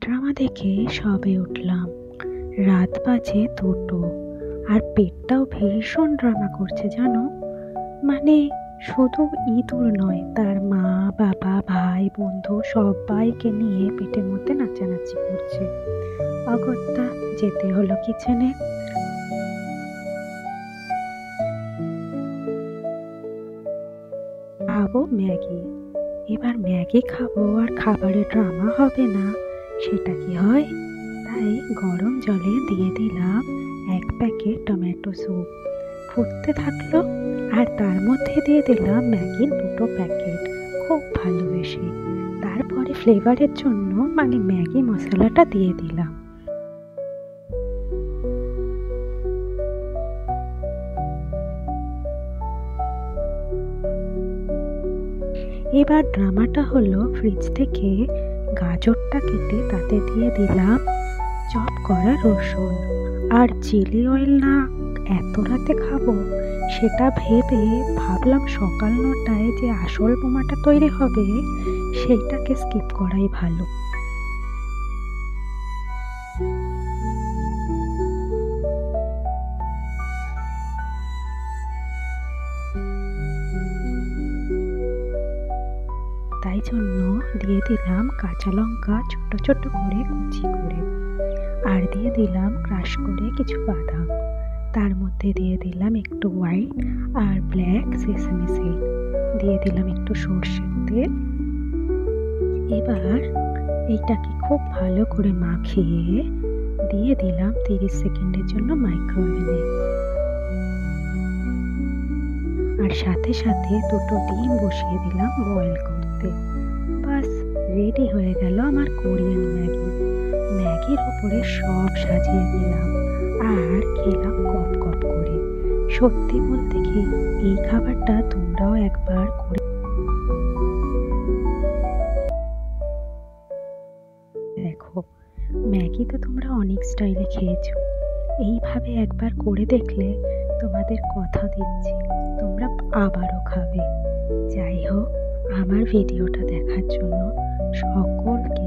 Drama দেখে সবে উঠলাম। রাত বাজে 2টো। আর পেটটাও ভীষণ ড্রামা করছে জানো। মানে শুধু ইঁদুর নয়, তার মা বাবা ভাই বন্ধু সবাইকে নিয়ে পেটের মধ্যে নাচানাচি করছে। অগত্যা যেতে হলো কিচেনে। খাবো ম্যাগি। এবার ম্যাগি খাবো আর খাবারে ড্রামা হবে না, সেটা কি হয়? তাই গরম জলে দিয়ে দিলাম 1 প্যাকেট টমেটো স্যুপ। ফুটতে থাকলো আর তার মধ্যে দিয়ে দিলাম ম্যাগির 2টো প্যাকেট খুব ভালোবেসে। তারপরে ফ্লেভারের জন্য ম্যাগি মশলাটা দিয়ে দিলাম। এবার ড্রামাটা হলো, ফ্রিজ থেকে গাজরটা কেটে তাতে দিয়ে দিলাম চপ করা রসুন আর চিলি অয়েল। না, এত রাতে খাবো সেটা ভেবে ভাবলাম সকাল 9টায় যে আসল বোমাটা তৈরি হবে সেইটাকে স্কিপ করাই ভালো। তাই জন্য দিয়ে দিলাম কাঁচা লঙ্কা ছোট ছোট করে কুচি করে, আর দিয়ে দিলাম ক্রাশ করে কিছু বাদাম। তার মধ্যে দিয়ে দিলাম একটু হোয়াইট আর ব্ল্যাক সেসামি সিড, দিয়ে দিলাম একটু সর্ষের তেল। এবার এইটাকে খুব ভালো করে মাখিয়ে দিয়ে দিলাম 30 সেকেন্ডের জন্য মাইক্রোওয়েভে। আর সাথে সাথে 2টো ডিম বসিয়ে দিলাম বয়েল করতে। বাস, রেডি হয়ে গেল আমার কোরিয়ান ম্যাগি। ম্যাগির উপরে সব সাজিয়ে দিলাম আর খেলাম কপ কপ করে। সত্যি বলতে কি, এই খাবারটা তোমরাও একবার করে দেখো। ম্যাগি তো তোমরা অনেক স্টাইলে খেয়েছো, এইভাবে একবার করে দেখলে তোমাদের কথা দিচ্ছি তোমরা আবারও খাবে। যাই হোক, আমার ভিডিওটা দেখার জন্য সকলকে